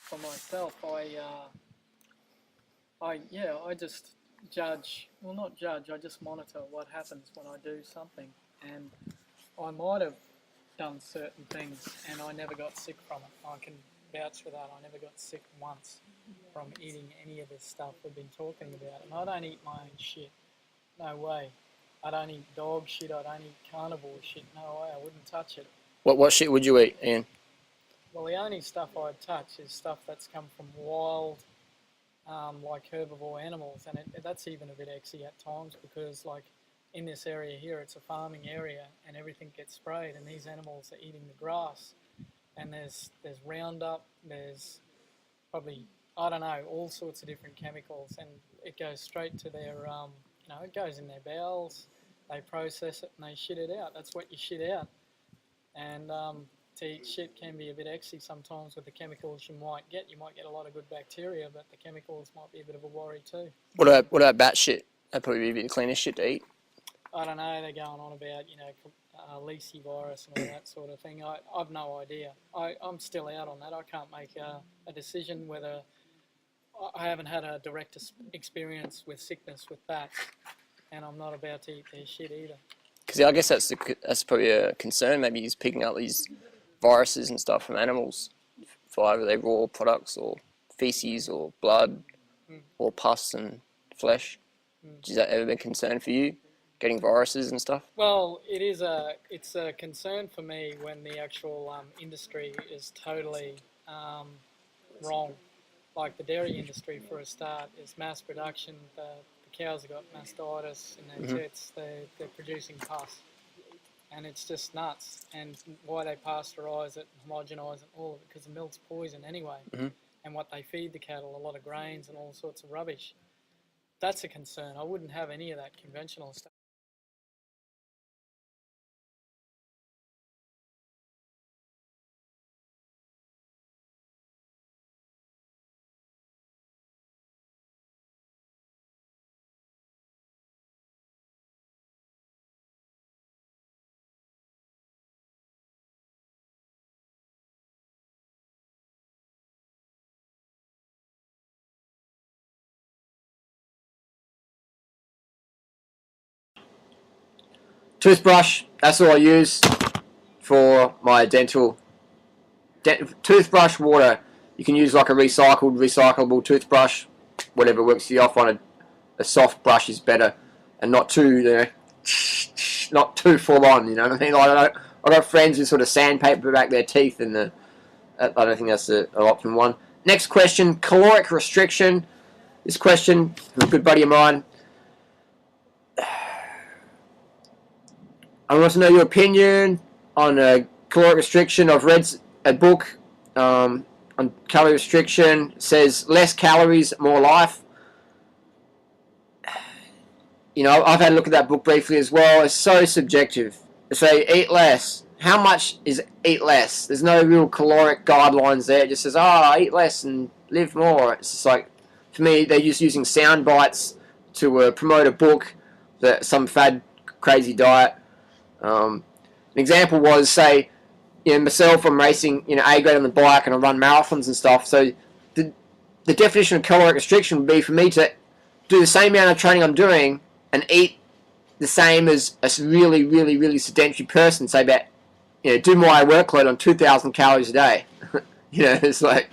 for myself, I just judge. Well, not judge. I just monitor what happens when I do something, and I might have done certain things, and I never got sick from it. I can vouch for that. I never got sick once from eating any of this stuff we've been talking about. And I don't eat my own shit. No way. I don't eat dog shit. I don't eat carnivore shit. No way. I wouldn't touch it. What shit would you eat, Ian? Well, the only stuff I'd touch is stuff that's come from wild, like herbivore animals, and that's even a bit exy at times because, like, in this area here, it's a farming area, and everything gets sprayed, and these animals are eating the grass, and there's Roundup, there's probably, I don't know, all sorts of different chemicals, and it goes straight to their, it goes in their bowels, they process it, and they shit it out. That's what you shit out, and to eat shit can be a bit exy sometimes with the chemicals you might get. You might get a lot of good bacteria, but the chemicals might be a bit of a worry too. What about bat shit? That'd probably be a bit the cleanest shit to eat. I don't know, they're going on about, Lysi virus and all that sort of thing. I've no idea. I'm still out on that. I can't make a decision whether... I haven't had a direct experience with sickness with bats, and I'm not about to eat their shit either. Because I guess that's probably a concern. Maybe he's picking up these viruses and stuff from animals for either their raw products or feces or blood or pus and flesh. Has that ever been a concern for you, getting viruses and stuff? Well, it's a concern for me when the actual industry is totally wrong. Like the dairy industry, for a start, is mass production. The cows have got mastitis in their tits. They're producing pus. And it's just nuts. And why they pasteurise it, homogenise it, all of it, because the milk's poison anyway. And what they feed the cattle, a lot of grains and all sorts of rubbish. That's a concern. I wouldn't have any of that conventional stuff. Toothbrush, that's all I use for my dental. Toothbrush water, you can use like a recyclable toothbrush, whatever works for you. I find a soft brush is better and not too, not too full on, you know what I mean? I've got friends who sort of sandpaper back their teeth, and I don't think that's an optimum one. Next question, caloric restriction. This question from a good buddy of mine. I want to know your opinion on caloric restriction. I've read a book on calorie restriction. It says less calories, more life. You know, I've had a look at that book briefly as well. It's so subjective. They say eat less. How much is eat less? There's no real caloric guidelines there. It just says, eat less and live more. It's just like, for me, they're just using sound bites to promote a book, some fad, crazy diet. An example was, say, myself, I'm racing, A grade on the bike, and I run marathons and stuff. So the definition of caloric restriction would be for me to do the same amount of training I'm doing and eat the same as a really, really, really sedentary person. Say about, do my workload on 2,000 calories a day. It's like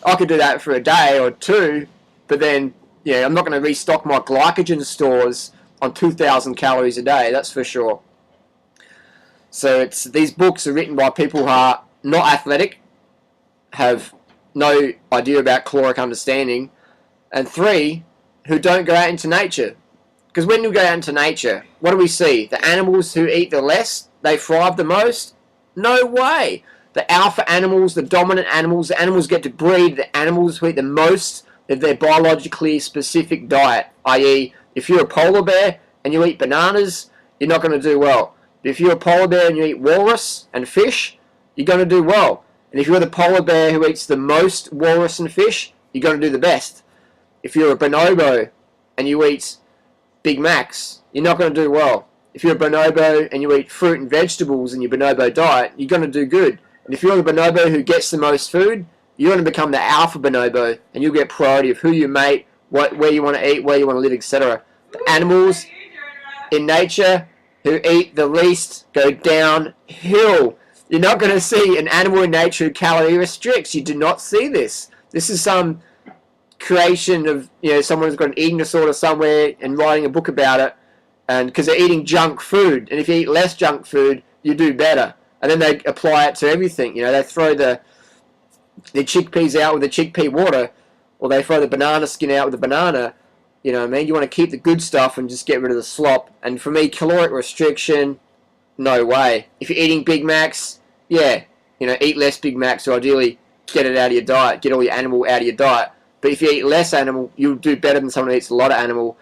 I could do that for a day or two, but then, I'm not going to restock my glycogen stores on 2,000 calories a day. That's for sure. So these books are written by people who are not athletic, have no idea about caloric understanding, and 3, who don't go out into nature. Because when you go out into nature, what do we see? The animals who eat the less, they thrive the most? No way! The alpha animals, the dominant animals, the animals get to breed, the animals who eat the most of their biologically specific diet. I.e., if you're a polar bear and you eat bananas, you're not going to do well. If you're a polar bear and you eat walrus and fish, you're going to do well. And if you're the polar bear who eats the most walrus and fish, you're going to do the best. If you're a bonobo and you eat Big Macs, you're not going to do well. If you're a bonobo and you eat fruit and vegetables in your bonobo diet, you're going to do good. And if you're the bonobo who gets the most food You want to become the alpha bonobo, and you'll get priority of who you mate, where you want to eat, where you want to live, etc. The animals in nature who eat the least go downhill. You're not going to see an animal in nature who calorie restricts. You do not see this. This is some creation of, someone who's got an eating disorder somewhere and writing a book about it, and because they're eating junk food, and if you eat less junk food, you do better. And then they apply it to everything. They throw the chickpeas out with the chickpea water, or they throw the banana skin out with the banana. You know what I mean? You want to keep the good stuff and just get rid of the slop. And for me, caloric restriction, no way. If you're eating Big Macs, yeah, eat less Big Macs, or ideally get it out of your diet, get all your animal out of your diet. But if you eat less animal, you'll do better than someone who eats a lot of animal.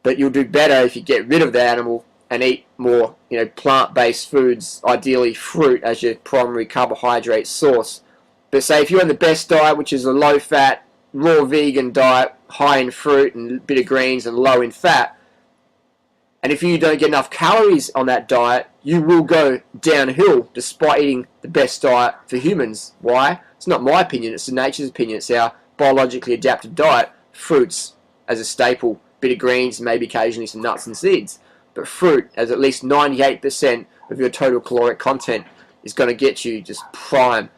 But you'll do better if you get rid of the animal and eat more, plant-based foods, ideally fruit as your primary carbohydrate source. But say if you're on the best diet, which is a low-fat, raw vegan diet, high in fruit and a bit of greens and low in fat, and if you don't get enough calories on that diet, you will go downhill despite eating the best diet for humans. Why? It's not my opinion, it's the nature's opinion. It's our biologically adapted diet. Fruits as a staple, bit of greens, maybe occasionally some nuts and seeds. But fruit, as at least 98% of your total caloric content, is going to get you just prime.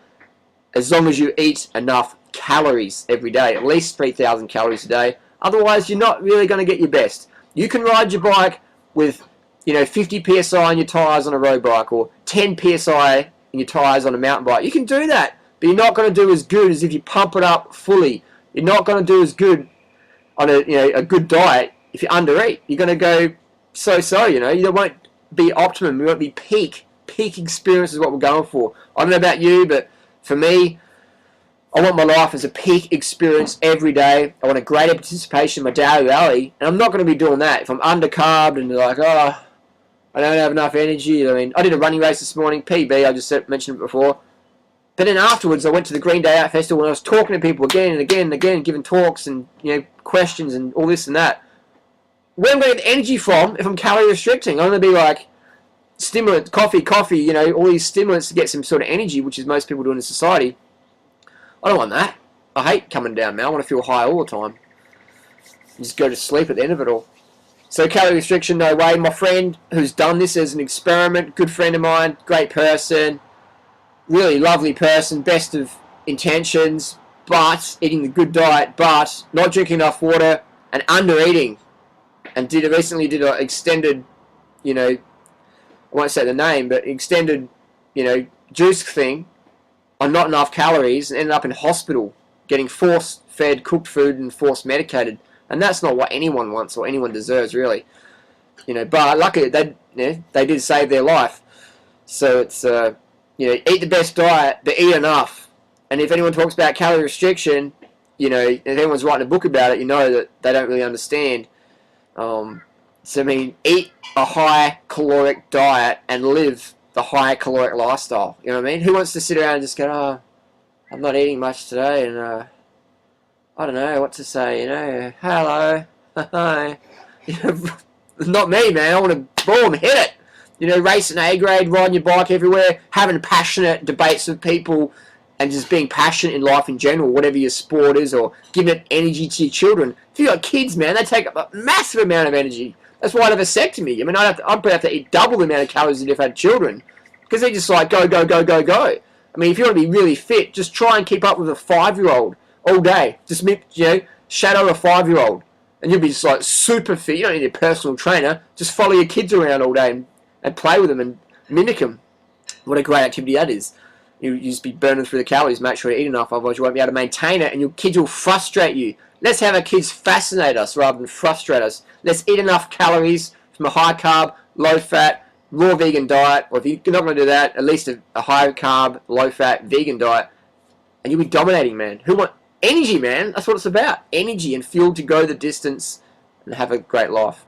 As long as you eat enough calories every day, at least 3,000 calories a day. Otherwise, you're not really going to get your best. You can ride your bike with 50 psi in your tires on a road bike, or 10 psi in your tires on a mountain bike. You can do that, but you're not going to do as good as if you pump it up fully. You're not going to do as good on a good diet if you undereat. You're going to go so-so. You won't be optimum. You won't be peak. Peak experience is what we're going for. I don't know about you, but for me, I want my life as a peak experience every day. I want a greater participation in my daily reality, and I'm not going to be doing that if I'm undercarbed and like, oh, I don't have enough energy. I mean, I did a running race this morning, PB, I just mentioned it before. But then afterwards, I went to the Green Day Out Festival, and I was talking to people again and again and again, giving talks and questions and all this and that. Where am I going to get the energy from if I'm calorie restricting? I'm going to be like, stimulant, coffee, all these stimulants to get some sort of energy, which is most people do in society. I don't want that. I hate coming down, man. I want to feel high all the time. Just go to sleep at the end of it all. So calorie restriction, no way. My friend who's done this as an experiment, good friend of mine, great person, really lovely person, best of intentions, but eating the good diet, but not drinking enough water and under eating. And recently did an extended, I won't say the name, but extended, juice thing on not enough calories and ended up in hospital getting force-fed cooked food and force-medicated. And that's not what anyone wants or anyone deserves, really. But luckily they did save their life. So it's, eat the best diet, but eat enough. And if anyone talks about calorie restriction, if anyone's writing a book about it, that they don't really understand. Eat a high caloric diet and live the high caloric lifestyle. You know what I mean? Who wants to sit around and just go, oh, I'm not eating much today, and I don't know what to say, hello, hi. Not me, man. I want to, boom, hit it. Racing A grade, riding your bike everywhere, having passionate debates with people, and just being passionate in life in general, whatever your sport is, or giving it energy to your children. If you've got kids, man, they take up a massive amount of energy. That's why I'd have a vasectomy. I mean, I'd probably have to eat double the amount of calories if I had children, because they're just like, go, go, go, go, go. I mean, if you want to be really fit, just try and keep up with a 5-year-old all day. Just, shadow a 5-year-old, and you'll be just like super fit. You don't need a personal trainer. Just follow your kids around all day and play with them and mimic them. What a great activity that is. You just be burning through the calories. Make sure you eat enough, otherwise you won't be able to maintain it, and your kids will frustrate you. Let's have our kids fascinate us rather than frustrate us. Let's eat enough calories from a high carb, low fat, raw vegan diet, or if you're not going to do that, at least a high carb, low fat vegan diet, and you'll be dominating, man. Who want energy, man? That's what it's about. Energy and fuel to go the distance and have a great life.